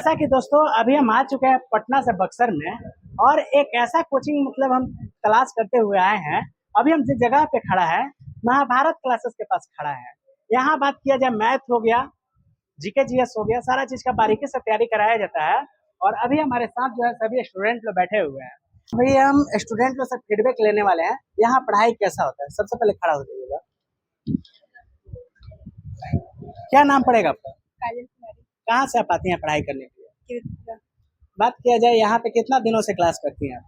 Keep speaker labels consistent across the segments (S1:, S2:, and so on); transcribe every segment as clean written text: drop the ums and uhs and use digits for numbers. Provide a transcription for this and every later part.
S1: जैसा कि दोस्तों अभी हम आ चुके हैं पटना से बक्सर में और एक ऐसा कोचिंग मतलब हम तलाश करते हुए आए हैं। अभी हम जिस जगह पे खड़ा है महाभारत क्लासेस के पास खड़ा है। यहाँ बात किया जाए मैथ हो गया, जीके जीएस हो गया, सारा चीज का बारीकी से तैयारी कराया जाता है। और अभी हमारे साथ जो है सभी स्टूडेंट लोग बैठे हुए हैं। अभी हम स्टूडेंट लोग से फीडबैक लेने वाले हैं, यहाँ पढ़ाई कैसा होता है। सबसे पहले खड़ा हो जाइएगा। क्या नाम पड़ेगा आपका?
S2: काजल कुमारी।
S1: कहाँ से आप आती हैं पढ़ाई करने के लिए?
S2: कृतिका।
S1: बात किया जाए यहाँ पे कितना दिनों से क्लास करती हैं आप?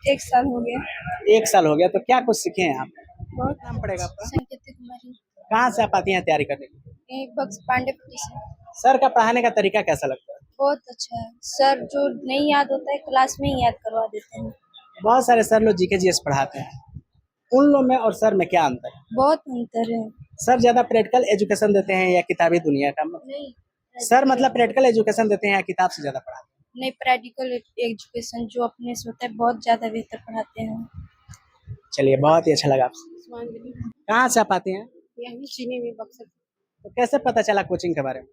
S2: 1 साल हो गया।
S1: 1 साल हो गया, तो क्या कुछ सीखे हैं आप?
S2: बहुत।
S1: नाम पड़ेगा आपका?
S2: संकेत कुमारी।
S1: कहाँ से आप आती हैं तैयारी करने के लिए?
S2: एक बक्स पांडेपट्टी से।
S1: सर का पढ़ाने का तरीका कैसा लगता है?
S2: बहुत अच्छा है सर, जो नहीं याद होता है क्लास में ही याद करवा देते हैं।
S1: बहुत सारे सर लोग जीके जीएस पढ़ाते हैं, उन लोग में और सर में क्या अंतर है?
S2: बहुत अंतर है।
S1: सर ज्यादा प्रैक्टिकल एजुकेशन देते हैं या किताबी दुनिया का?
S2: नहीं
S1: सर मतलब प्रैक्टिकल एजुकेशन देते हैं या किताब से ज्यादा पढ़ाते
S2: नहीं, प्रैक्टिकल एजुकेशन जो अपने से होता है बहुत ज्यादा बेहतर पढ़ाते हैं।
S1: हैं? चलिए, बहुत ही अच्छा लगा आपसे। कहाँ से आप आते हैं?
S2: यही चीनी में बक्सर।
S1: तो कैसे पता चला कोचिंग के बारे में?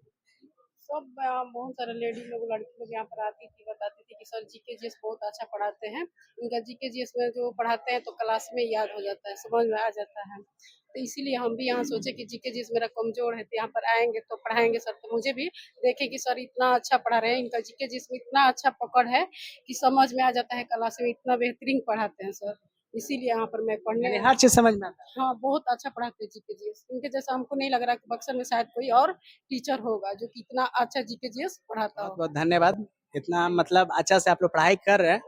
S3: सब बहुत सारे लेडी लोग लड़की लोग यहाँ पर आती थी, बताती थी कि सर जीके जीएस बहुत अच्छा पढ़ाते हैं। इनका जीके जीएस में जो पढ़ाते हैं तो क्लास में याद हो जाता है, समझ में आ जाता है। तो इसीलिए हम भी यहाँ सोचे कि जीके जीएस मेरा कमजोर है, तो यहाँ पर आएंगे तो पढ़ाएंगे सर, तो मुझे भी देखे कि सर इतना अच्छा पढ़ा रहे हैं, इनका जीके जीएस में इतना अच्छा पकड़ है कि समझ में आ जाता है, क्लास में इतना बेहतरीन पढ़ाते हैं सर। इसीलिए यहाँ पर मैं पढ़ने
S1: यानी हर चीज समझ में आता है।
S3: हाँ, बहुत अच्छा पढ़ाते हैं जीके जीएस। इनके जैसा हमको नहीं लग रहा कि बक्सर में शायद कोई और टीचर होगा जो कि इतना अच्छा जीके जीएस पढ़ाता
S1: बहुत
S3: हो।
S1: बहुत धन्यवाद। इतना मतलब अच्छा से आप लोग पढ़ाई कर रहे हैं।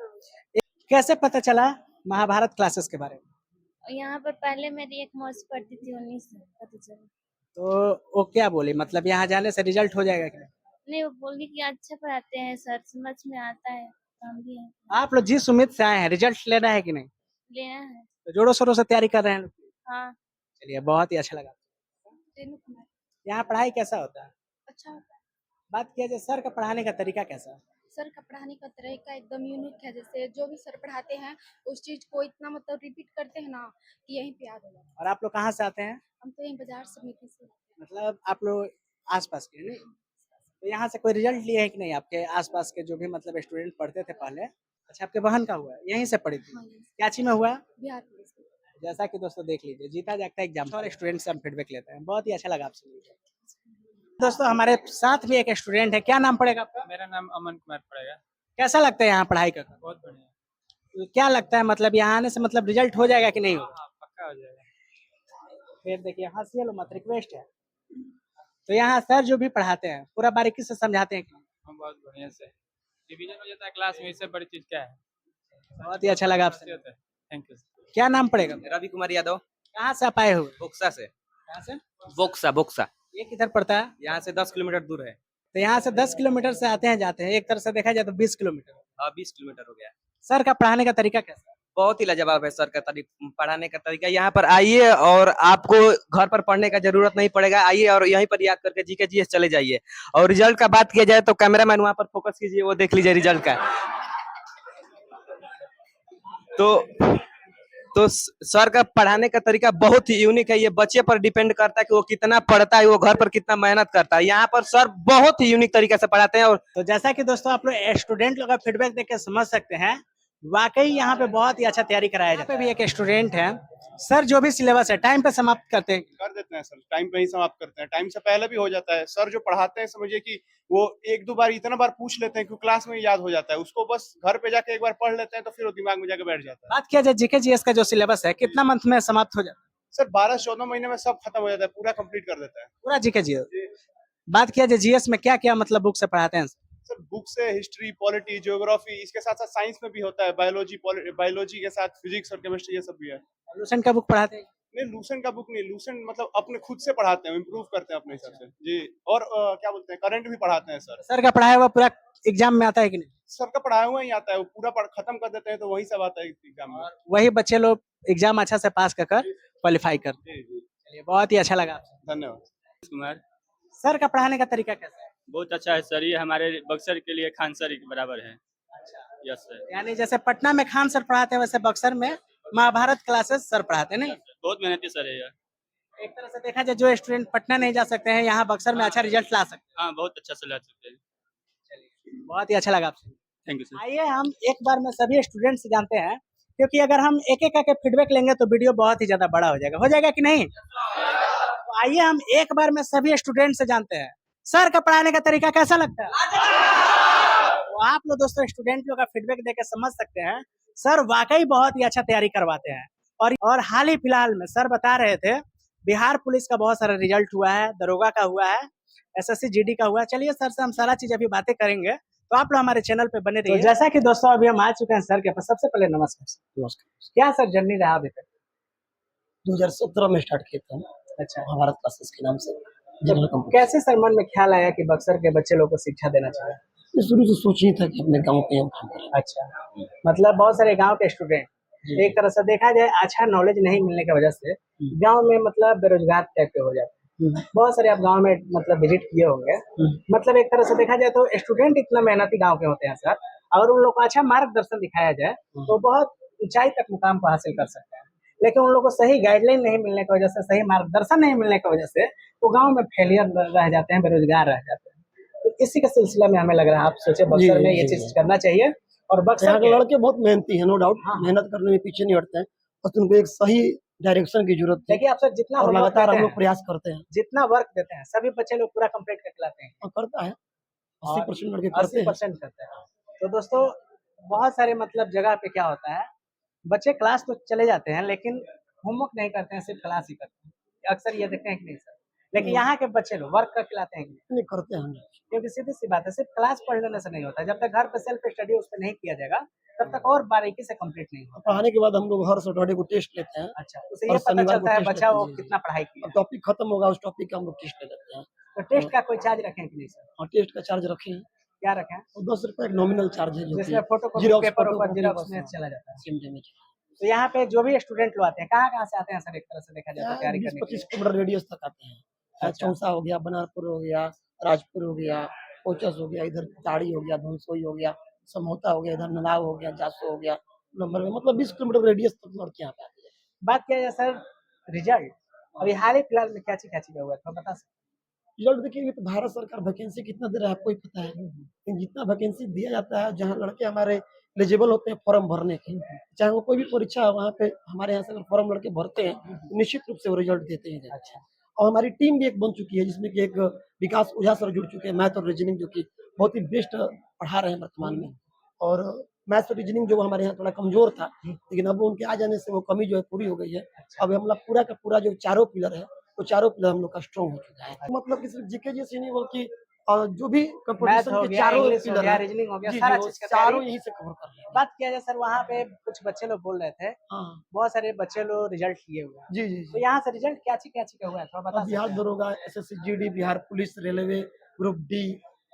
S1: कैसे पता चला महाभारत क्लासेस के बारे में?
S2: यहाँ पर पहले मेरी एक मौसी पढ़ती थी, उन्हीं से पता चला।
S1: तो वो क्या बोली, मतलब यहाँ जाने से रिजल्ट हो जाएगा क्या?
S2: नहीं, वो बोली कि अच्छा पढ़ाते हैं सर, समझ में आता है, हम भी हैं।
S1: आप लोग जिस उम्मीद से आए हैं रिजल्ट लेना है कि नहीं?
S2: लेना है।
S1: तो जोरों शोरों से तैयारी कर रहे हैं लोग?
S2: हाँ।
S1: चलिए, बहुत ही अच्छा लगा।
S2: रेनू कुमार।
S1: यहाँ पढ़ाई कैसा होता है?
S2: अच्छा होता है।
S1: बात किया जाए सर का पढ़ाने का तरीका कैसा है?
S2: सर का पढ़ाने का तरीका एकदम यूनिक है। जैसे जो भी सर पढ़ाते हैं उस चीज को इतना मतलब रिपीट करते हैं ना कि यहीं पे याद हो जाता है।
S1: और आप लोग कहाँ से आते हैं?
S2: हम तो यहीं बाजार समिति से।
S1: मतलब आप लोग आसपास के नहीं? तो यहाँ से कोई रिजल्ट लिए है कि नहीं? आपके आसपास के जो भी मतलब स्टूडेंट पढ़ते थे पहले। अच्छा, आपके बहन का हुआ है, यहीं से पढ़ी थी?
S2: हाँ जी।
S1: क्या चीज में हुआ है?
S2: बिहार पुलिस में।
S1: जैसा कि दोस्तों देख लीजिए, जीता जागता एग्जाम और स्टूडेंट से हम फीडबैक लेते हैं। बहुत ही अच्छा लगा आपसे मिलकर। दोस्तों हमारे साथ भी एक स्टूडेंट है, क्या नाम पड़ेगा आपका?
S4: मेरा नाम अमन कुमार पड़ेगा।
S1: कैसा लगता है यहाँ पढ़ाई कर?
S4: बहुत बढ़िया।
S1: तो क्या लगता है मतलब यहाँ आने से मतलब रिजल्ट हो जाएगा कि नहीं
S4: हाँ
S1: होगा?
S4: हाँ, पक्का हो जाएगा।
S1: फिर देखिए, हंसिए लो मत, रिक्वेस्ट है। तो यहाँ सर जो भी पढ़ाते हैं पूरा बारीकी से समझाते हैं कि नहीं?
S4: हम बहुत बढ़िया से रिवीजन हो जाता है क्लास में, इससे बड़ी चीज क्या है।
S1: बहुत ही अच्छा लगा आपसे।
S4: Thank you.
S1: क्या नाम पड़ेगा?
S5: रवि कुमार यादव।
S1: कहाँ से आप आए हुए?
S5: बोक्सा से।
S1: कहाँ से?
S5: बोक्सा बोक्सा।
S1: ये किधर पड़ता है?
S5: यहाँ से 10 किलोमीटर दूर है।
S1: तो यहाँ से 10 किलोमीटर से आते हैं जाते हैं, एक तरह से देखा जाए तो 20 किलोमीटर।
S5: 20 किलोमीटर हो गया।
S1: सर का पढ़ाने का तरीका कैसा है?
S5: बहुत ही लाजवाब है सर का पढ़ाने का तरीका। यहाँ पर आइए और आपको घर पर पढ़ने का जरूरत नहीं पड़ेगा। आइए और यहीं पर याद करके जीके जीएस चले जाइए। और रिजल्ट का बात किया जाए तो कैमरामैन वहाँ पर फोकस कीजिए, वो देख लीजिए रिजल्ट का। तो सर का पढ़ाने का तरीका बहुत ही यूनिक है। ये बच्चे पर डिपेंड करता है कि वो कितना पढ़ता है, वो घर पर कितना मेहनत करता है। यहाँ पर सर बहुत ही यूनिक तरीके से पढ़ाते हैं। और
S1: तो जैसा कि दोस्तों आप लोग स्टूडेंट लोग का फीडबैक देख के समझ सकते हैं, वाकई यहाँ पे बहुत ही अच्छा तैयारी कराया जाता है। यहाँ पे भी एक स्टूडेंट है, सर जो भी सिलेबस है टाइम पे समाप्त करते हैं?
S6: कर देते हैं सर, टाइम पे ही समाप्त करते हैं। टाइम से पहले भी हो जाता है। सर जो पढ़ाते हैं समझिए कि वो एक दो बार इतना बार पूछ लेते हैं कि क्लास में ही याद हो जाता है। उसको बस घर पे जाके एक बार पढ़ लेते हैं तो फिर वो दिमाग में जाके बैठ जाता है।
S1: बात किया जाए जीके जीएस का जो सिलेबस है कितना मंथ में समाप्त हो जाता है?
S6: सर 12 से 14 महीने में सब खत्म हो जाता है, पूरा कंप्लीट कर देता है
S1: पूरा जीके जीएस?
S6: जी।
S1: बात किया जाए जीएस में क्या क्या मतलब बुक से पढ़ाते हैं?
S6: सर बुक से हिस्ट्री, पॉलिटी, ज्योग्राफी, इसके साथ साथ साइंस में भी होता है, बायोलॉजी के साथ फिजिक्स और केमिस्ट्री, ये सब भी है।
S1: लूसेंट का बुक पढ़ाते हैं?
S6: नहीं, लूसेंट का बुक नहीं। लूसेंट मतलब अपने खुद से पढ़ाते हैं, इम्प्रूव करते हैं अपने हिसाब से जी। और क्या बोलते हैं, करंट भी पढ़ाते हैं सर।
S1: सर का पढ़ाया हुआ पूरा एग्जाम में आता है कि नहीं?
S6: सर का पढ़ाया हुआ ही आता है, वो पूरा खत्म कर देते हैं तो वही सब आता है एग्जाम में।
S1: वही बच्चे लोग एग्जाम अच्छा से पास कर क्वालिफाई करते हैं।
S6: जी जी,
S1: चलिए, बहुत ही अच्छा लगा आपसे।
S6: धन्यवाद।
S4: कुमार
S1: सर का पढ़ाने का तरीका कैसा है?
S4: बहुत अच्छा है सर, ये हमारे बक्सर के लिए खान सर के बराबर है। Yes sir.
S1: यानी जैसे पटना में खान सर पढ़ाते हैं वैसे बक्सर में महाभारत क्लासेस सर पढ़ाते हैं, नहीं?
S4: बहुत मेहनती सर है ये।
S1: एक तरह से देखा जाए जो स्टूडेंट पटना नहीं जा सकते हैं यहाँ बक्सर में अच्छा रिजल्ट ला सकते
S4: हाँ, बहुत अच्छा से ला सकते हैं।
S1: बहुत ही अच्छा लगा आपसे।
S4: Thank you sir.
S1: आइए हम एक बार में सभी स्टूडेंट से जानते हैं, क्योंकि अगर हम एक एक करके फीडबैक लेंगे तो वीडियो बहुत ही ज्यादा बड़ा हो जाएगा कि नहीं? तो आइए हम एक बार में सभी स्टूडेंट से जानते हैं, सर का पढ़ाने का तरीका कैसा लगता है? तो आप लोग दोस्तों स्टूडेंट लोग का फीडबैक देकर समझ सकते हैं, सर वाकई बहुत ही अच्छा तैयारी करवाते हैं। और हाल ही फिलहाल में सर बता रहे थे, बिहार पुलिस का बहुत सारा रिजल्ट हुआ है, दरोगा का हुआ है, एसएससी जीडी का हुआ है। चलिए सर से हम सारा चीज अभी बातें करेंगे, तो आप लोग हमारे चैनल पे बने रहिए। तो जैसा कि दोस्तों अभी हम आ चुके हैं सर के पास, सबसे पहले नमस्कार सर।
S7: नमस्कार।
S1: क्या सर जर्नी रहा अभी तक?
S7: 2017 में स्टार्ट किया था
S1: अच्छा,
S7: महाभारत क्लासेस के नाम से जनरल
S1: तो
S7: कंपटीशन।
S1: कैसे सर मन में ख्याल आया कि बक्सर के बच्चे लोग को शिक्षा देना चाहिए?
S7: मैं शुरू से सोच ही था कि अपने गांव पे हम काम करें।
S1: अच्छा, मतलब बहुत सारे गांव के स्टूडेंट
S7: जी।
S1: एक तरह से देखा जाए अच्छा नॉलेज नहीं मिलने की वजह से गांव में मतलब बेरोजगार टाइप के हो जाते हैं। बहुत सारे आप गांव में मतलब विजिट किए होंगे, मतलब एक तरह से देखा जाए तो स्टूडेंट इतना मेहनती गांव के होते हैं सर, और उन लोग को अच्छा मार्गदर्शन दिखाया जाए तो बहुत ऊंचाई तक मुकाम को हासिल कर सकते हैं। लेकिन उन लोग को सही गाइडलाइन नहीं मिलने की वजह से, सही मार्गदर्शन नहीं मिलने की वजह से वो गाँव में फेलियर रह जाते हैं, बेरोजगार रह जाते हैं। तो इसी के सिलसिला में हमें लग रहा है आप सोचे बक्सर में ये चीज करना चाहिए, और बक्सर
S7: यहाँ के
S1: के
S7: लड़के बहुत मेहनती हैं, नो डाउट।
S1: हाँ।
S7: मेहनत करने में पीछे नहीं हटते हैं, बस उनको एक सही डायरेक्शन की जरूरत है
S1: देखिए आप सर जितना
S7: और
S1: homework
S7: लगातार
S1: देते
S7: हम लोग
S1: हैं,
S7: प्रयास करते हैं।
S1: जितना वर्क देते हैं सभी बच्चे लोग पूरा कंप्लीट करके लाते हैं,
S7: और करता है 80% लड़के करते
S1: 80% करते हैं। तो दोस्तों बहुत सारे मतलब जगह पे क्या होता है, बच्चे क्लास तो चले जाते हैं लेकिन होमवर्क नहीं करते हैं, सिर्फ क्लास ही करते हैं। अक्सर ये देखते हैं कि नहीं सर, लेकिन
S7: नहीं।
S1: यहाँ के बच्चे लोग वर्क करके लाते हैं कि नहीं?
S7: हैं, नहीं करते हैं हम लोग।
S1: क्योंकि सीधी सी बात है, सिर्फ क्लास पढ़ लेने से नहीं होता, जब तक घर पे सेल्फ स्टडी उस पर नहीं किया जाएगा तब तक और बारीकी से कंप्लीट नहीं होगा।
S7: पढ़ाने के बाद हम लोग हर सैटरडे को टेस्ट लेते हैं
S1: अच्छा, उससे
S7: और
S1: ये पता
S7: शनिवार को
S1: चलता है
S7: टेस्ट
S1: बच्चा
S7: लेते
S1: वो
S7: हैं।
S1: कितना पढ़ाई किया।
S7: अब टॉपिक खत्म होगा उस टॉपिक का हम लोग टेस्ट ले लेते हैं।
S1: तो टेस्ट का कोई चार्ज रखें कि नहीं सर?
S7: और टेस्ट का चार्ज रखे हैं
S1: क्या रखें?
S7: और 10 रुपए एक नॉमिनल चार्ज है, जो
S1: जिसमें photo copy
S7: xerox
S1: paper
S7: photo
S1: ऊपर
S7: कॉपी
S1: जीरोक्स
S7: बस
S1: में चला जाता है।
S7: सेम डे में।
S1: तो यहाँ पे जो भी स्टूडेंट लोग आते हैं, कहाँ से आते हैं सर? एक तरह से देखा जाए तो तैयारी करने के
S7: 20-25
S1: लिए।
S7: किलोमीटर रेडियस तक आते हैं।
S1: अच्छा।
S7: चौसा हो गया, बनारपुर हो गया, राजपुर हो गया, कोचस हो गया, इधर ताड़ी हो गया, धनसोई हो गया, समोता हो गया, इधर नलाव हो गया, जासो हो गया, नंबर में मतलब 20 किलोमीटर रेडियस तक लड़के यहाँ पे आते हैं।
S1: बात किया जाए सर रिजल्ट, अभी हाल ही फिलहाल में क्या चीज हुआ था बता सकते
S7: रिजल्ट देखिए, ये तो भारत सरकार वैकेंसी कितना दे रहा है आपको ही पता है। लेकिन जितना वैकेंसी दिया जाता है, जहाँ लड़के हमारे एलिजिबल होते हैं फॉर्म भरने के, चाहे वो कोई भी परीक्षा है, वहाँ पे हमारे यहाँ से अगर फॉर्म लड़के भरते हैं तो निश्चित रूप से वो रिजल्ट देते हैं।
S1: अच्छा।
S7: और हमारी टीम भी एक बन चुकी है, जिसमें कि एक विकास ओझा सर जुड़ चुके हैं, मैथ और रीजनिंग, जो कि बहुत ही बेस्ट पढ़ा रहे हैं वर्तमान में। और मैथ्स और रीजनिंग जो हमारे यहाँ थोड़ा कमजोर था, लेकिन अब उनके आ जाने से वो कमी जो है पूरी हो गई है। अब हम लोग पूरा का पूरा जो चारों पिलर है, वो चारों पिलर हम लोग का स्ट्रॉन्ग हो चुका है। मतलब कि सिर्फ जीके जैसे नहीं, बल्कि जो भी
S1: मैथ
S7: कंपटीशन
S1: हो
S7: के
S1: गया,
S7: चारों
S1: इंग्लिश हो
S7: पिलर
S1: गया,
S7: है,
S1: रीजनिंग हो गया,
S7: जी
S1: सारा
S7: जी, वो
S1: चीज का
S7: चारों
S1: तैयारी।
S7: यहीं से कवर कर रहे हैं।
S1: बात किया जाए सर, वहाँ पे कुछ बच्चे लोग बोल रहे थे,
S7: हाँ
S1: बहुत सारे बच्चे लोग रिजल्ट लिए हुए हैं,
S7: जी जी
S1: तो
S7: जी।
S1: यहाँ से रिजल्ट क्या चीज का हुआ है थोड़ा बता
S7: और बिहार
S1: सकते हैं?
S7: दरोगा, SSC GD, Bihar police, railway, group D,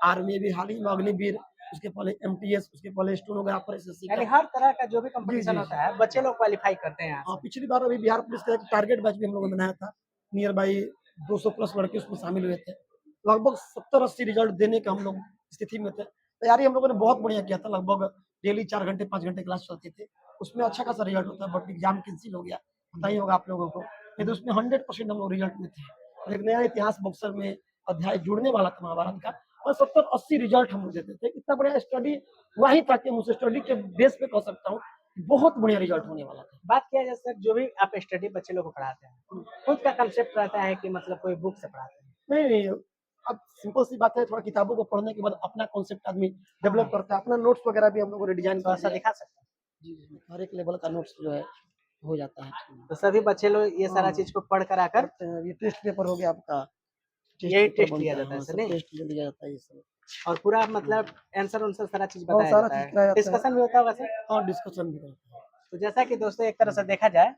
S7: army भी हाल ही में, अग्निवीर, उसके पहले एमटीएस, उसके पहले स्टेनोग्राफर, एसएससी
S1: यानी
S7: का।
S1: हर तरह का जो भी
S7: जी
S1: कंपटीशन
S7: जी
S1: होता है बच्चे लोग क्वालिफाई करते हैं यहाँ
S7: हाँ,
S1: से।
S7: पिछली बार अभी बिहार पुलिस का एक टारगेट बैच भी हम लोगों ने बनाया था, नियर बाई 200 प्लस लड़के उसमें शामिल हुए थे। लगभग 70-80 रिजल्ट देने का हम लोग स्थिति में थे। तैयारी हम लोगों ने बहुत बढ़िया किया था, लगभग डेली 4 घंटे 5 घंटे क्लास चलती थी, उसमें अच्छा खासा रिजल्ट होता है। बट एग्जाम कैंसिल हो गया, पता ही होगा आप लोगों को। नहीं तो उसमें 100% हम लोग रिजल्ट में थे, और एक नया इतिहास बक्सर में अध्याय जुड़ने वाला था महाभारत का, और 70-80 रिजल्ट हम लोग देते थे। इतना बढ़िया स्टडी हुआ ही था कि हम उस स्टडी के बेस पे कह सकता हूँ बहुत बढ़िया रिजल्ट होने वाला था।
S1: बात किया जाए सर, जो भी आप स्टडी बच्चे लोग को पढ़ाते हैं, खुद का कंसेप्ट रहता है कि मतलब कोई बुक से पढ़ाते हैं?
S7: नहीं नहीं, अब सिंपल सी बात है, थोड़ा किताबों को पढ़ने के बाद अपना कॉन्सेप्ट आदमी डेवलप करता है। अपना नोट्स वगैरह भी हम लोगों ने डिजाइन
S1: थोड़ा
S7: कर
S1: सा
S7: दिया है।
S1: दिखा सकते हैं?
S7: जी जी, हर एक लेवल का नोट्स जो है हो जाता है।
S1: तो सभी बच्चे लोग ये सारा
S7: हाँ।
S1: चीज को पढ़ कर आकर
S7: करते हैं। ये टेस्ट पेपर हो गया आपका,
S1: यही
S7: पेपर
S1: टेस्ट
S7: बनता
S1: लिया
S7: है,
S1: जाता है
S7: हाँ,
S1: सर,
S7: सब
S1: नहीं?
S7: टेस्ट लिया जाता है ये सब।
S1: और पूरा मतलब आंसर उनसर सारा चीज
S7: हाँ,
S1: बताया
S7: सारा
S1: जाता
S7: चीज कराया
S1: है,
S7: जाता है।
S1: डिस्कशन भी होता होगा सर?
S7: हाँ, डिस्कशन भी करते हैं।
S1: तो जैसा कि दोस्तों एक तरह से देखा जाए,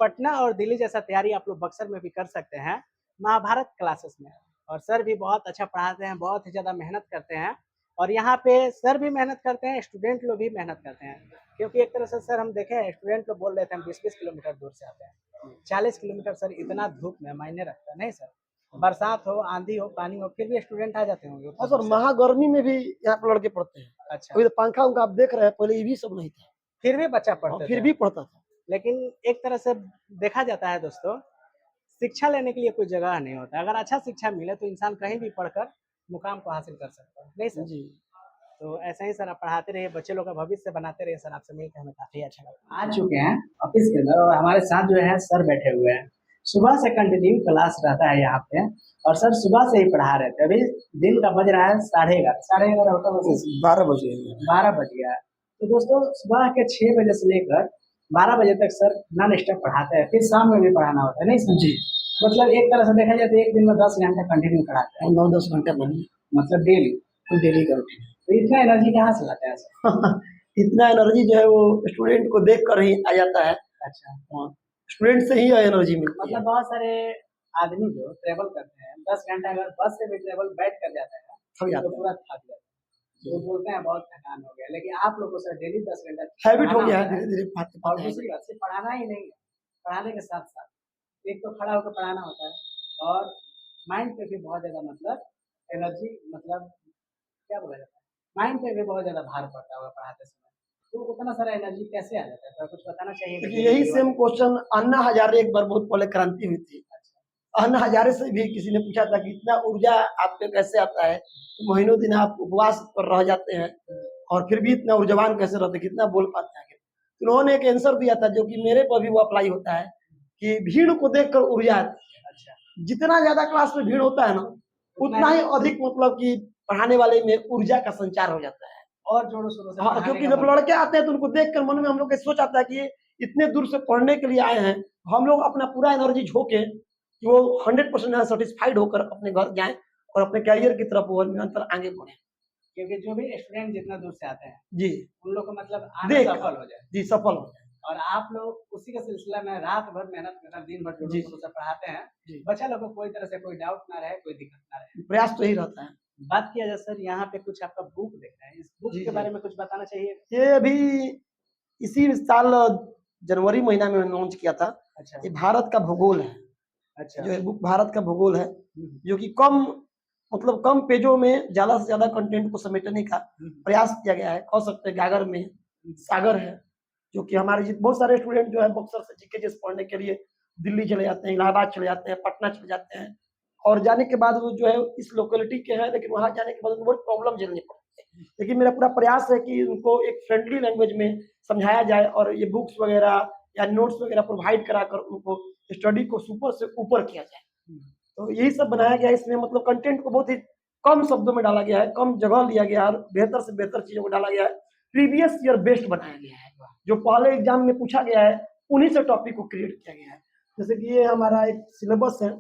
S1: पटना और दिल्ली जैसा तैयारी आप लोग बक्सर में भी कर सकते हैं महाभारत क्लासेस में। और सर भी बहुत अच्छा पढ़ाते हैं, बहुत ही ज़्यादा मेहनत करते हैं, और यहाँ पे सर भी मेहनत करते हैं, स्टूडेंट लोग भी मेहनत करते हैं। क्योंकि एक तरह से सर हम देखें, स्टूडेंट लोग बोल रहे थे हम 20-20 किलोमीटर दूर से आते हैं, 40 किलोमीटर सर इतना धूप में मायने रखता है नहीं सर? बरसात हो, आंधी हो, पानी हो, फिर भी स्टूडेंट आ जाते होंगे
S7: हाँ
S1: उतना
S7: सर,
S1: दूर से।
S7: महागर्मी में भी यहाँ पर लड़के पढ़ते हैं।
S1: अच्छा,
S7: अभी तो पंखा उनका आप देख रहे हैं, पहले ये भी सब नहीं था,
S1: फिर भी बच्चा
S7: और
S1: पढ़ते
S7: फिर
S1: थे।
S7: भी पढ़ता था।
S1: लेकिन एक तरह से देखा जाता है दोस्तों, शिक्षा लेने के लिए कोई जगह नहीं होता। अगर अच्छा शिक्षा मिले तो इंसान कहीं भी पढ़कर मुकाम को हासिल कर सकता है, नहीं सर?
S7: जी।
S1: तो ऐसा ही सर आप पढ़ाते रहिए, बच्चे लोग का भविष्य बनाते रहिए सर। आपसे मिलकर हमें काफी अच्छा लगा। आ चुके हैं ऑफिस के अंदर और हमारे साथ जो है सर बैठे हुए हैं। सुबह से कंटिन्यू क्लास रहता है यहाँ पे और सर सुबह से ही पढ़ा रहे थे। अभी दिन का बज रहा है 11:30, 11:30 होता है 12 बज गया है। तो दोस्तों सुबह के 6 बजे से लेकर 12 बजे तक सर नॉन स्टॉप पढ़ाते हैं, फिर शाम में भी पढ़ाना होता है, नहीं सर?
S7: जी
S1: मतलब एक तरह से देखा जाए तो एक दिन में 10 घंटे कंटिन्यू पढ़ाते हैं,
S7: 9-10 घंटे बनी
S1: मतलब डेली।
S7: डेली का रूटीन।
S1: तो इतना एनर्जी कहाँ से लाते हैं सर?
S7: इतना एनर्जी जो है वो स्टूडेंट को देख कर ही आ जाता है।
S1: अच्छा,
S7: स्टूडेंट से ही एनर्जी मिलती है।
S1: मतलब बहुत सारे आदमी जो ट्रेवल करते हैं 10 घंटा अगर बस से भी ट्रेवल बैठ कर जाता है
S7: थक जाता
S1: तो
S7: है।
S1: पूरा थक जाता है। तो बोलते हैं बहुत थकान हो गया, लेकिन आप लोगों को सर डेली 10 घंटा
S7: हैबिट हो
S1: पढ़ाना
S7: गया है
S1: होता
S7: धीरे धीरे
S1: और
S7: पढ़ते
S1: दूसरी बात सिर्फ पढ़ाना ही नहीं है, पढ़ाने के साथ साथ एक तो खड़ा होकर पढ़ाना होता है और माइंड पे भी बहुत ज़्यादा मतलब एनर्जी, मतलब क्या बोला जाता है, माइंड पे भी बहुत ज़्यादा भार पड़ता होगा पढ़ाते समय। तो उतना सारा एनर्जी कैसे आ जाता है, तो कुछ बताना चाहिए।
S7: देखिए यही सेम क्वेश्चन अन्ना हजारे एक बार बहुत पहले क्रांति हुई थी। अन्ना हजारे से भी किसी ने पूछा था कि इतना ऊर्जा आप पे कैसे आता है, तो महीनों दिन आप उपवास पर रह जाते हैं और फिर भी इतना ऊर्जावान कैसे रहते हैं, कितना बोल पाते हैं। तो उन्होंने एक आंसर दिया था जो कि मेरे पर भी वो अप्लाई होता है कि भीड़ को देखकर ऊर्जा आती है।
S1: अच्छा,
S7: जितना ज्यादा क्लास में भीड़ होता है ना उतना ही अधिक मतलब कि पढ़ाने वाले में ऊर्जा का संचार हो जाता है।
S1: और जोरों शोरों से
S7: हाँ,
S1: पढ़ाने
S7: क्योंकि
S1: का
S7: जब
S1: मन
S7: लड़के आते हैं तो उनको देखकर मन में हम लोग का सोच आता है कि ये इतने दूर से पढ़ने के लिए आए हैं, हम लोग अपना पूरा एनर्जी झोंके कि वो 100% सेटिस्फाइड होकर अपने घर जाएं और अपने कैरियर की तरफ वो निरंतर आगे बढ़े।
S1: क्योंकि जो भी स्टूडेंट जितना दूर से आते हैं
S7: जी
S1: उन लोग को मतलब आना
S7: देख
S1: सफल हो जाए।
S7: जी सफल हो जाए।
S1: और आप लोग उसी के सिलसिला में रात भर मेहनत करना, दिन भर
S7: जी।
S1: जोरों से पढ़ाते हैं,
S7: जी
S1: बच्चा लोग को कोई तरह से कोई डाउट ना रहे, कोई दिक्कत ना रहे।
S7: प्रयास तो यही रहता है।
S1: बात किया जाए सर, यहाँ पे कुछ आपका बुक देख रहे हैं, इस बुक
S7: जी,
S1: के
S7: जी।
S1: बारे में कुछ बताना चाहिए।
S7: ये अभी इसी साल जनवरी महीना में लॉन्च किया था।
S1: अच्छा
S7: ये भारत का भूगोल है।
S1: अच्छा।
S7: जो है बुक भारत का भूगोल है,
S1: हम्म,
S7: जो कि कम मतलब कम पेजों में ज्यादा से ज्यादा कंटेंट को समेटने का प्रयास किया गया है। कह सकते हैं गागर में सागर है, जो कि हमारे बहुत सारे स्टूडेंट जो है बक्सर से जीके जीएस पढ़ने के लिए दिल्ली चले जाते हैं, इलाहाबाद चले जाते हैं, पटना चले जाते हैं और जाने के बाद वो जो है इस लोकेलिटी के हैं, लेकिन वहां जाने के बाद उनको बहुत प्रॉब्लम झेलनी पड़ती है। लेकिन मेरा पूरा प्रयास है कि उनको एक फ्रेंडली लैंग्वेज में समझाया जाए और ये बुक्स वगैरह या नोट्स वगैरह प्रोवाइड कराकर उनको स्टडी को सुपर से ऊपर किया जाए। तो यही सब बनाया गया है। इसमें मतलब कंटेंट को बहुत ही कम शब्दों में डाला गया है, कम जगह लिया गया है और बेहतर से बेहतर चीजों को डाला गया है। प्रीवियस ईयर बेस्ड बनाया गया है, जो पहले एग्जाम में पूछा गया है उन्हीं से टॉपिक को क्रिएट किया गया है। जैसे कि ये हमारा एक सिलेबस है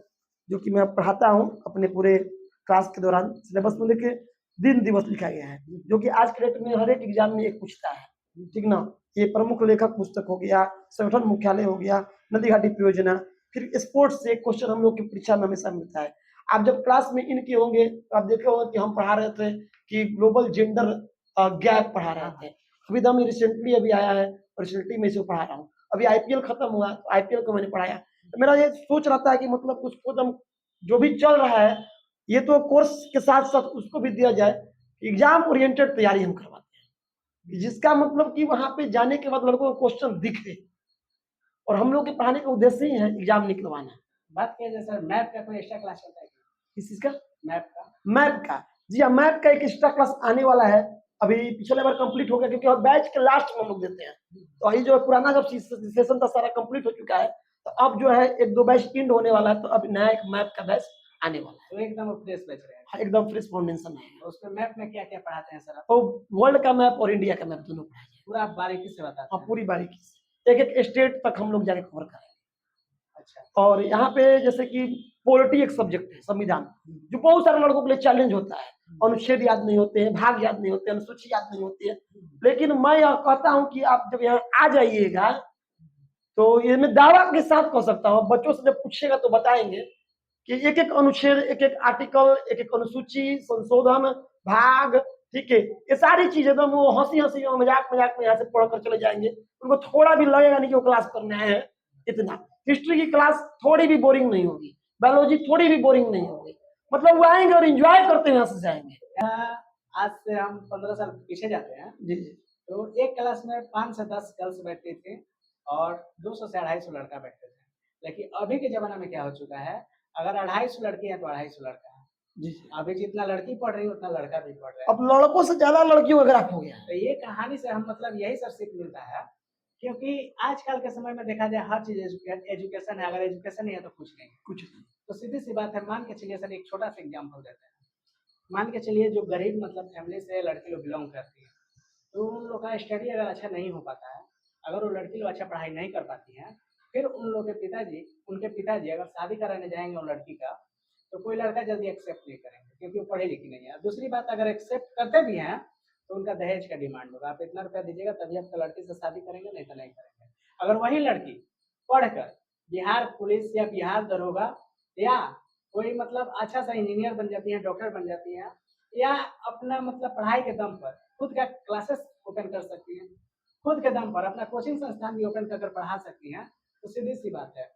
S7: जो कि मैं पढ़ाता हूँ अपने पूरे क्लास के दौरान। सिलेबस में देखिए दिन दिवस लिखा गया है, जो कि आज के डेट में हर एक एग्जाम में एक पूछता है, ठीक ना। ये प्रमुख लेखक पुस्तक हो गया, संगठन मुख्यालय हो गया, नदी घाटी परियोजना, फिर स्पोर्ट्स से एक क्वेश्चन हम लोग की परीक्षा में हमेशा मिलता है। आप जब क्लास में इनके होंगे तो आप देखे होंगे कि हम पढ़ा रहे थे कि ग्लोबल जेंडर गैप पढ़ा रहे थे। अभी तो हम रिसेंटली अभी आया है और रिसेंटली में इसे पढ़ा रहा हूँ। अभी आईपीएल खत्म हुआ तो आईपीएल को मैंने पढ़ाया। तो मेरा ये सोच रहता है कि मतलब उसको एकदम जो भी चल रहा है ये तो कोर्स के साथ साथ उसको भी दिया जाए। एग्जाम ओरिएंटेड तैयारी हम करवाते हैं, जिसका मतलब कि वहां पे जाने के बाद लड़कों को क्वेश्चन दिखे और हम लोग के पढ़ाने का उद्देश्य ही है एग्जाम निकलवाना।
S1: बात किया जाए सर, मैथ का कोई एक्स्ट्रा क्लास चलता है क्या?
S7: किस चीज का?
S1: मैथ का।
S7: मैथ का जी हाँ, मैथ का एक एक्स्ट्रा क्लास आने वाला है। अभी पिछले बार कंप्लीट हो गया क्योंकि अब बैच के लास्ट में हम लोग देते हैं। तो अभी जो पुराना जब सेशन था सारा कंप्लीट हो चुका है, तो अब जो है एक दो बैच इंड होने वाला है, तो अब नया एक मैथ का बैच आने वाला है।
S1: तो एकदम फ्रेश बैच रहेगा।
S7: हाँ, एकदम फ्रेश फाउंडेशन है।
S1: तो उसमें मैथ में क्या क्या पढ़ाते हैं सर आप?
S7: तो वर्ल्ड का मैप और इंडिया का मैप दोनों पढ़ाया जाएगा।
S1: पूरा आप बारीकी से बताते
S7: हाँ,
S1: हैं?
S7: पूरी बारीकी से एक एक स्टेट तक हम लोग जाके कवर करेंगे।
S1: अच्छा।
S7: और यहाँ पे जैसे कि पॉलिटी एक सब्जेक्ट है, संविधान, जो बहुत सारे लड़कों के लिए चैलेंज होता है। अनुच्छेद याद नहीं होते हैं, भाग याद नहीं होते, अनुसूची याद नहीं होती है। लेकिन मैं यह कहता हूँ कि आप जब यहाँ आ जाइएगा तो ये मैं दावा के साथ कह सकता हूँ, बच्चों से जब पूछेगा तो बताएंगे कि एक एक अनुच्छेद, एक एक आर्टिकल, एक एक अनुसूची, संशोधन, भाग, ठीक है, ये सारी चीजें एकदम वो हंसी हंसी में मजाक मजाक में यहाँ से पढ़कर चले जाएंगे। उनको थोड़ा भी लगेगा नहीं कि वो क्लास करने आए हैं। इतना हिस्ट्री की क्लास थोड़ी भी बोरिंग नहीं होगी, बायोलॉजी थोड़ी भी बोरिंग नहीं होगी, मतलब वो आएंगे और एंजॉय करते हुए यहाँ से जाएंगे।
S1: आज से हम 15 साल पीछे जाते हैं,
S7: जी जी।
S1: तो एक क्लास में 5 से 10 गर्ल्स बैठते थे और 200 से 250 लड़का बैठते थे। लेकिन अभी के ज़माना में क्या हो चुका है, अगर 250 लड़की है तो 250 लड़का है,
S7: जी जी।
S1: अभी जितना लड़की पढ़ रही है उतना लड़का भी पढ़ रहा है।
S7: अब लड़कों से ज्यादा लड़कियों का ग्राफ हो गया है।
S1: तो ये कहानी से हम मतलब यही सब सीख मिलता है, क्योंकि आजकल के समय में देखा जाए हर चीज एजुकेशन है, अगर एजुकेशन नहीं है तो कुछ नहीं है।
S7: कुछ नहीं।
S1: तो सीधी सी बात है, मान के चलिए सर एक छोटा सा एग्जाम्पल देते हैं। मान के चलिए जो गरीब मतलब फैमिली से लड़की लोग बिलोंग करती है, तो उन लोग का स्टडी अगर अच्छा नहीं हो पाता है, अगर वो लड़की लोग अच्छा पढ़ाई नहीं कर पाती हैं, फिर उन लोग के पिताजी, उनके पिताजी अगर शादी कराने जाएंगे उन लड़की का, तो कोई लड़का जल्दी एक्सेप्ट नहीं करेंगे, क्योंकि वो पढ़ी लिखी नहीं है। दूसरी बात, अगर एक्सेप्ट करते भी हैं तो उनका दहेज का डिमांड होगा, आप इतना रुपया दीजिएगा तभी आपका लड़की से शादी करेंगे, नहीं तो नहीं करेंगे। अगर वही लड़की पढ़कर बिहार पुलिस या बिहार दरोगा या कोई मतलब अच्छा सा इंजीनियर बन जाती है, डॉक्टर बन जाती है, या अपना मतलब पढ़ाई के दम पर खुद का क्लासेस ओपन कर सकती हैं, खुद के दम पर अपना कोचिंग संस्थान भी ओपन कर पढ़ा सकती हैं, तो सीधी सी बात है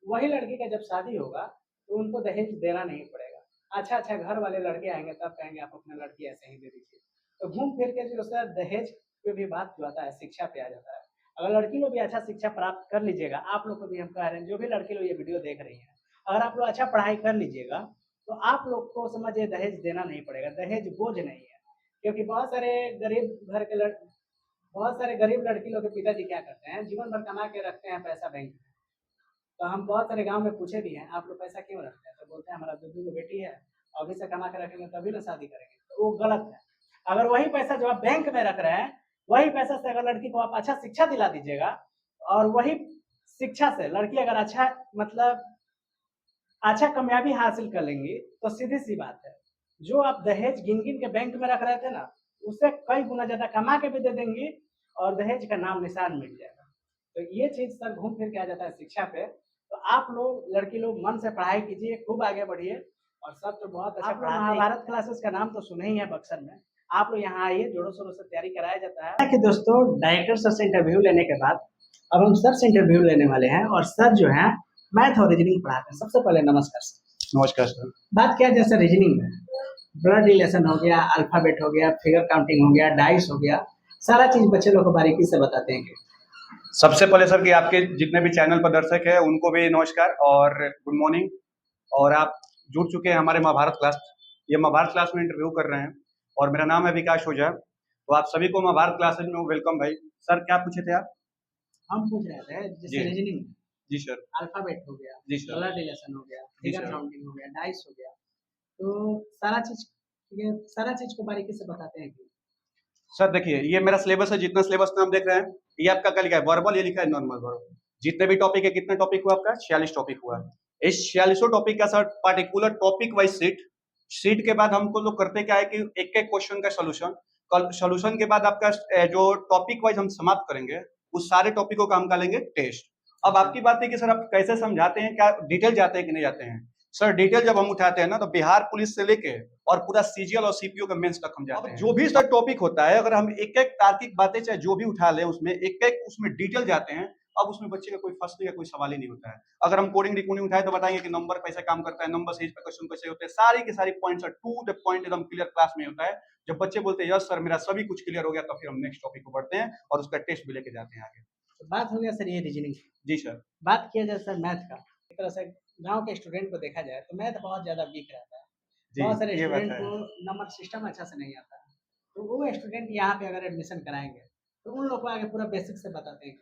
S1: वही लड़की का जब शादी होगा तो उनको दहेज देना नहीं पड़ेगा। अच्छा अच्छा घर वाले लड़के आएंगे तब कहेंगे आप अपना लड़की ऐसे ही दे दीजिए। तो घूम फिर के जो उसका दहेज पे भी बात जो आता है, शिक्षा पे आ जाता है। अगर लड़की लोग भी अच्छा शिक्षा प्राप्त कर लीजिएगा, आप लोग को भी हम कह रहे हैं, जो भी लड़की लोग ये वीडियो देख रही हैं, अगर आप लोग अच्छा पढ़ाई कर लीजिएगा तो आप लोग को समझिए दहेज देना नहीं पड़ेगा, दहेज बोझ नहीं है। क्योंकि बहुत सारे गरीब लड़की लोग के पिताजी क्या करते हैं, जीवन भर कमा के रखते हैं पैसा बैंक में। तो हम बहुत सारे गांव में पूछे भी हैं, आप लोग पैसा क्यों रखते हैं, तो बोलते हैं हमारा दो बेटी है, अभी से कमा के रखेंगे तभी ना शादी करेंगे। तो वो गलत है। अगर वही पैसा जो आप बैंक में रख रहे हैं, वही पैसा से अगर लड़की को आप अच्छा शिक्षा दिला दीजिएगा, और वही शिक्षा से लड़की अगर अच्छा मतलब अच्छा कामयाबी हासिल कर लेंगी, तो सीधी सी बात है जो आप दहेज गिन गिन के बैंक में रख रहे थे ना, उससे कई गुना ज्यादा कमा के भी दे देंगी और दहेज का नाम निशान मिट जाएगा। तो ये चीज सर घूम फिर के आ जाता है शिक्षा पे। तो आप लोग लड़की लोग मन से पढ़ाई कीजिए, खूब आगे बढ़िए, और सब तो बहुत अच्छा पढ़ाते हैं। महाभारत क्लासेस का नाम तो सुने ही है बक्सर में, आप लोग यहाँ आइए, जोरों शोरों से तैयारी कराया जाता है। कि दोस्तों डायरेक्टर सर से इंटरव्यू लेने के बाद अब हम सर से इंटरव्यू लेने वाले हैं, और सर जो है मैथ और रीजनिंग पढ़ाते हैं। सबसे पहले नमस्कार सर।
S6: नमस्कार सर।
S1: बात किया जैसे रीजनिंग में ब्लड रिलेशन हो गया, अल्फाबेट हो गया, फिगर काउंटिंग हो गया, डाइस हो गया, सारा चीज बच्चे लोग को बारीकी से बताते हैं।
S6: सबसे पहले सर कि आपके जितने भी चैनल पर दर्शक हैं उनको भी नमस्कार और गुड मॉर्निंग। और आप जुड़ चुके हैं हमारे महाभारत क्लास, ये महाभारत क्लास में इंटरव्यू कर रहे हैं, और मेरा नाम है विकास ओझा। तो आप सभी को महाभारत क्लासेज में वेलकम भाई। सर क्या पूछे थे आप?
S1: हम पूछ रहे थे जैसे
S6: जी।
S1: रीजनिंग,
S6: जी सर।
S1: अल्फाबेट हो गया,
S6: जी सर।
S1: ब्लड रिलेशन हो गया,
S6: जी
S1: फिगर
S6: सर।
S1: काउंटिंग हो गया, डाइस हो गया, तो सारा चीज को बारीकी से बताते हैं कि
S6: सर देखिए ये मेरा सिलेबस है, जितना सिलेबस में हम देख रहे हैं ये आपका क्या लिखा है, वर्बल, ये लिखा है नॉर्मल वर्ब। जितने भी टॉपिक है, कितने टॉपिक हुआ आपका? 46 टॉपिक हुआ। इस 46 टॉपिक का sir particular topic wise seat के बाद हमको लोग करते क्या है कि एक एक क्वेश्चन का सोल्यूशन के बाद आपका जो टॉपिक वाइज हम समाप्त करेंगे उस सारे टॉपिकों का हम का लेंगे टेस्ट। अब आपकी बात है कि सर आप कैसे समझाते हैं, क्या डिटेल जाते हैं कि नहीं जाते हैं? सर डिटेल जब हम उठाते हैं ना तो बिहार पुलिस से लेके और पूरा सीजीएल और सीपीओ का मेंस तक हम जाते हैं। जो भी सर टॉपिक होता है, अगर हम एक एक तार्किक बातें चाहे जो भी उठा लें उसमें एक एक उसमें डिटेल जाते हैं, अब उसमें बच्चे का कोई फंसने का कोई सवाल ही नहीं होता है। अगर हम कोडिंग रिकॉर्डिंग उठाए तो बताएंगे कि नंबर कैसे काम करता है, नंबर सीरीज पे क्वेश्चन कैसे होते हैं, सारी की सारी पॉइंट्स टू द पॉइंट एकदम क्लियर क्लास में होता है। जब बच्चे बोलते हैं यस सर मेरा सभी कुछ क्लियर हो गया, तो फिर हम नेक्स्ट टॉपिक को बढ़ते हैं और उसका टेस्ट भी लेके जाते हैं आगे।
S1: तो बात हो गया सर ये रीजनिंग।
S6: जी सर।
S1: बात किया जाए सर मैथ का, एक तरह से गांव के स्टूडेंट को देखा जाए तो मैथ बहुत ज्यादा वीक रहता है। बहुत सारे
S6: ये बात
S1: स्टूडेंट
S6: है।
S1: को नंबर सिस्टम अच्छा से नहीं आता है, तो वो स्टूडेंट यहाँ पे अगर एडमिशन कराएंगे तो उन लोग को आगे पूरा बेसिक से बताते हैं।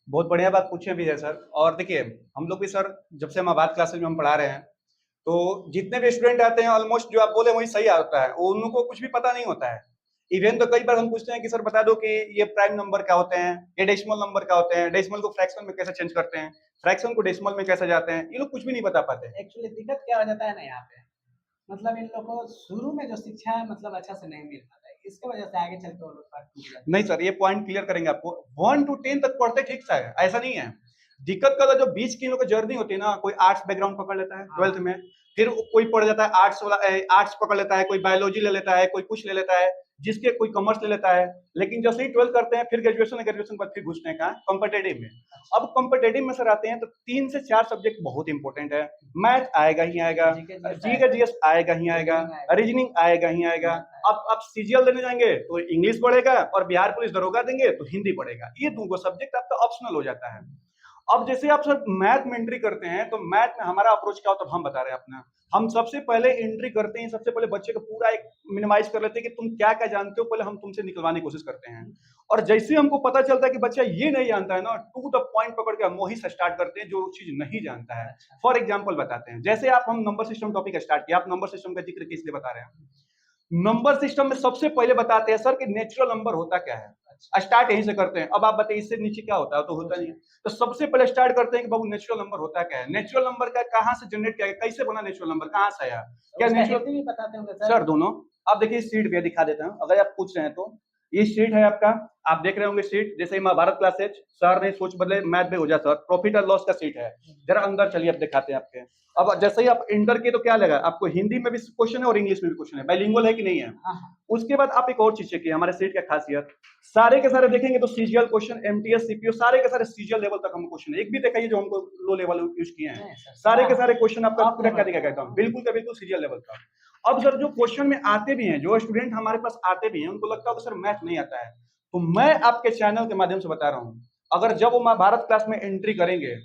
S6: बहुत बढ़िया बात पूछे भी है सर। और देखिए हम लोग भी सर जब से हम आबाद क्लासेज में हम पढ़ा रहे हैं, तो जितने भी स्टूडेंट आते हैं ऑलमोस्ट जो आप बोले वही सही आता है, उन लोगों को कुछ भी पता नहीं होता है। इवन तो कई बार हम पूछते हैं कि सर बता दो कि ये प्राइम नंबर क्या होते हैं, ये डेसिमल नंबर क्या होते हैं, डेसिमल को फ्रैक्शन में कैसे चेंज करते हैं, फ्रैक्शन को डेसिमल में कैसे जाते हैं, ये लोग कुछ भी नहीं बता पाते।
S1: एक्चुअली दिक्कत क्या हो जाता है ना यहाँ पे, मतलब इन लोगों को शुरू में जो शिक्षा है मतलब अच्छा से नहीं मिल पाता है, इसके वजह से आगे चलते वो लोग पार्ट टूट जाते हैं।
S6: नहीं सर, ये पॉइंट क्लियर करेंगे आपको। 1 to 10 तक पढ़ते ठीक सा है, ऐसा नहीं है। दिक्कत का जो बीच की लोग जर्नी होती है ना, कोई आर्ट्स बैकग्राउंड पकड़ लेता है 12th में, फिर कोई पढ़ जाता है आर्ट्स वाला, आर्ट्स पकड़ लेता है, कोई बायोलॉजी ले लेता है, कोई कुछ ले लेता है, जिसके कोई कॉमर्स ले लेता है। लेकिन जैसे ही 12th करते हैं फिर ग्रेजुएशन के बाद फिर घुसते हैं कहाँ? कॉम्पिटिटिव में। अब कॉम्पिटिटिव में सर आते हैं तो 3 से 4 सब्जेक्ट बहुत इंपॉर्टेंट है। मैथ आएगा ही आएगा, जीएस आएगा ही आएगा, रीजनिंग आएगा ही आएगा। अब सीजीएल देने जाएंगे तो इंग्लिश पढ़ेगा, और बिहार पुलिस दरोगा देंगे तो हिंदी पढ़ेगा। ये 2 सब्जेक्ट आपका ऑप्शनल हो जाता है। अब जैसे आप सर मैथ में एंट्री करते हैं तो मैथ में हमारा अप्रोच क्या होता है हम बता रहे हैं अपना। हम सबसे पहले एंट्री करते हैं, सबसे पहले बच्चे को पूरा एक मिनिमाइज कर लेते हैं कि तुम क्या क्या जानते हो, पहले हम तुमसे निकलवाने की कोशिश करते हैं। और जैसे हमको पता चलता है कि बच्चा ये नहीं जानता है ना, टू द पॉइंट पकड़ के हम वही से स्टार्ट करते हैं जो चीज नहीं जानता है। फॉर एग्जाम्पल बताते हैं, जैसे आप हम नंबर सिस्टम टॉपिक स्टार्ट किया, आप नंबर सिस्टम का जिक्र किस लिए बता रहे हैं? नंबर सिस्टम में सबसे पहले बताते हैं सर कि नेचुरल नंबर होता क्या है। स्टार्ट यहीं से करते हैं। अब आप बताइए इससे नीचे क्या होता है, तो होता नहीं है। तो सबसे पहले स्टार्ट करते हैं कि बाबू नेचुरल नंबर होता क्या है, नेचुरल नंबर का कहाँ से जनरेट किया गया, कैसे बना नेचुरल नंबर, कहाँ से आया, क्या नेचुरल
S1: भी बताते होंगे
S6: सर दोनों। आप देखिए शीट पे दिखा देता हूँ, अगर आप पूछ रहे हैं तो ये शीट है आपका, आप देख रहे होंगे शीट, जैसे महाभारत क्लासेज सर ने सोच बदले मैथ में हो जाए सर, प्रॉफिट और लॉस का शीट है। जरा अंदर चलिए, आप दिखाते हैं आपके। अब जैसे ही आप इंटर किए तो क्या लगा आपको, हिंदी में भी क्वेश्चन है और इंग्लिश में भी क्वेश्चन है, बाइलिंगुअल है कि नहीं है। उसके बाद आप एक और चीज चेक हमारे सीट का खासियत, सारे के सारे देखेंगे तो सीजीएल क्वेश्चन, एमटीएस सीपीओ सारे के सारे सीजीएल लेवल तक हम क्वेश्चन है, एक भी दिखाइए जो हमको लो लेवल यूज किए हैं। सारे के सारे क्वेश्चन आपका पूरा क्या दिखेगा एकदम बिल्कुल का बिल्कुल सीजीएल लेवल का। अब सर जो क्वेश्चन में आते भी हैं, जो स्टूडेंट हमारे पास आते भी हैं, उनको लगता है कि सर मैथ नहीं आता है, तो मैं आपके चैनल के माध्यम से बता रहा हूं, अगर जब वो महाभारत क्लास में एंट्री करेंगे,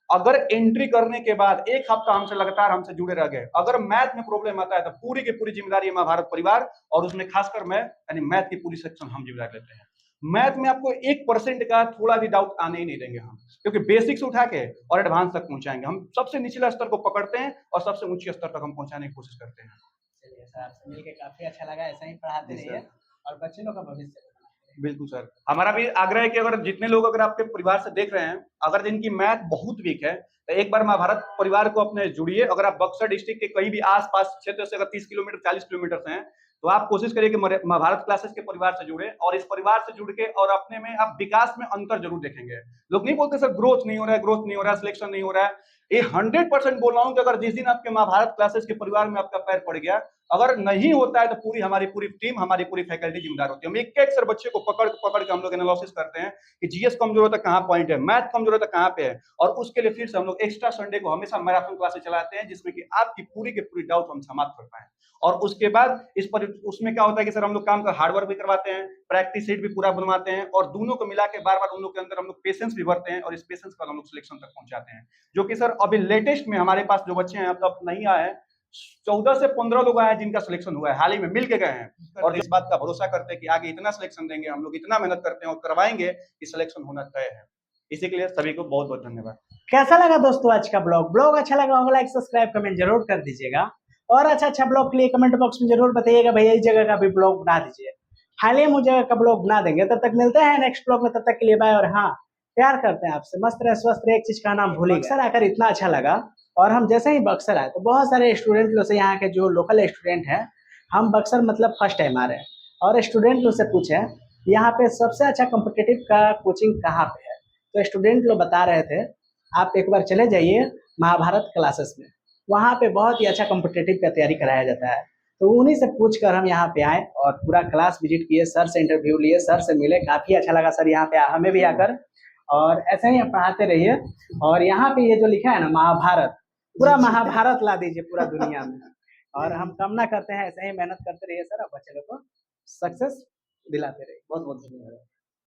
S6: अगर एंट्री करने के बाद एक हफ्ता हमसे लगातार हमसे जुड़े रह गए, अगर मैथ में प्रॉब्लम आता है तो पूरी की पूरी जिम्मेदारी है महाभारत परिवार, और उसमें खासकर मैं यानी मैथ की पूरी सेक्शन हम जिम्मेदारी लेते हैं। मैथ में आपको 1% का थोड़ा भी डाउट आने ही नहीं देंगे हम, क्योंकि बेसिक से उठा के और एडवांस तक पहुंचाएंगे। हम सबसे निचला स्तर को पकड़ते हैं और सबसे ऊंचे स्तर तक हम पहुंचाने की कोशिश करते हैं।
S1: चलिए सर, आपसे मिलकर काफी अच्छा लगा, ऐसा ही पढ़ाते
S6: जी
S1: रहिए
S6: सर।
S1: और बच्चे लोग का भविष्य।
S6: बिल्कुल सर, हमारा भी आग्रह है कि अगर जितने लोग अगर आपके परिवार से देख रहे हैं, अगर जिनकी मैथ बहुत वीक है, तो एक बार महाभारत परिवार को अपने जुड़िए। अगर आप बक्सर डिस्ट्रिक्ट के कहीं भी आसपास क्षेत्र से अगर 30 किलोमीटर 40 किलोमीटर से हैं, तो आप कोशिश करिए कि महाभारत क्लासेस के परिवार से जुड़े, और इस परिवार से जुड़ के और अपने में आप विकास में अंतर जरूर देखेंगे। लोग नहीं बोलते सर ग्रोथ नहीं हो रहा है, ग्रोथ नहीं हो रहा है, सिलेक्शन नहीं हो रहा है। ये 100% बोल रहा हूं कि अगर जिस दिन आपके महाभारत क्लासेस के परिवार में आपका पैर पड़ गया, अगर नहीं होता है तो पूरी हमारी पूरी टीम, हमारी पूरी फैकल्टी जिम्मेदार होती है। हम एक एक सर बच्चे को पकड़ के हम लोग एनालिसिस करते हैं कि जीएस कमजोर होता है कहाँ पॉइंट है, मैथ कमजोर होता है कहाँ पे है, और उसके लिए फिर से हम लोग एक्स्ट्रा संडे को हमेशा मैराथन क्लासेस चलाते हैं, जिसमें कि आपकी पूरी की पूरी डाउट हम समाप्त कर पाए। और उसके बाद इस पर उसमें क्या होता है कि सर हम लोग काम का हार्डवर्क भी करवाते हैं, प्रैक्टिस सेट भी पूरा बनवाते हैं, और दोनों को मिला के बार बार उन लोग के अंदर हम लोग पेशेंस भी भरते हैं, और इस पेशेंस का हम लोग सिलेक्शन तक पहुंचाते हैं। जो कि सर अभी लेटेस्ट में हमारे पास जो बच्चे हैं अब तक नहीं आए हैं, 14 से 15 लोग आए हैं जिनका सिलेक्शन हुआ है, हाल ही में मिल के गए हैं, और इस बात का भरोसा करते हैं कि आगे इतना सिलेक्शन देंगे, हम लोग इतना मेहनत करते हैं और करवाएंगे कि सिलेक्शन होना तय है। इसी के लिए सभी को बहुत बहुत धन्यवाद।
S1: कैसा लगा दोस्तों आज का ब्लॉग अच्छा लगा होगा, लाइक सब्सक्राइब कमेंट जरूर कर दीजिएगा, और अच्छा ब्लॉग के लिए कमेंट बॉक्स में जरूर बताइएगा भैया इस जगह का भी ब्लॉग बना दीजिए। हाल ही मुझे जगह का ब्लॉग बना देंगे, तब तक मिलते हैं नेक्स्ट ब्लॉग में, तब तक के लिए बाय। और हाँ, प्यार करते हैं आपसे, मस्त रहे स्वस्थ रहे, एक चीज का नाम भूलिए। बक्सर आकर इतना अच्छा लगा, और हम जैसे ही बक्सर आए तो बहुत सारे स्टूडेंट लोग से, यहाँ के जो लोकल स्टूडेंट हैं, हम बक्सर मतलब फर्स्ट टाइम आ रहे हैं, और स्टूडेंट लोग से पूछे यहाँ पे सबसे अच्छा कॉम्पिटिटिव का कोचिंग कहाँ पे है, तो स्टूडेंट लोग बता रहे थे आप एक बार चले जाइए महाभारत क्लासेस में, वहाँ पे बहुत ही अच्छा कॉम्पिटिटिव का तैयारी कराया जाता है। तो उन्हीं से पूछकर हम यहाँ पे आए और पूरा क्लास विजिट किए, सर से इंटरव्यू लिए, सर से मिले, काफ़ी अच्छा लगा सर यहाँ पे हमें भी आकर, और ऐसे ही आप पढ़ाते रहिए। और यहाँ पे ये जो लिखा है ना महाभारत, पूरा महाभारत ला दीजिए पूरा दुनिया में, और हम कामना करते हैं ऐसे ही मेहनत करते रहिए सर, और बच्चे लोग को सक्सेस दिलाते रहिए। बहुत बहुत धन्यवाद।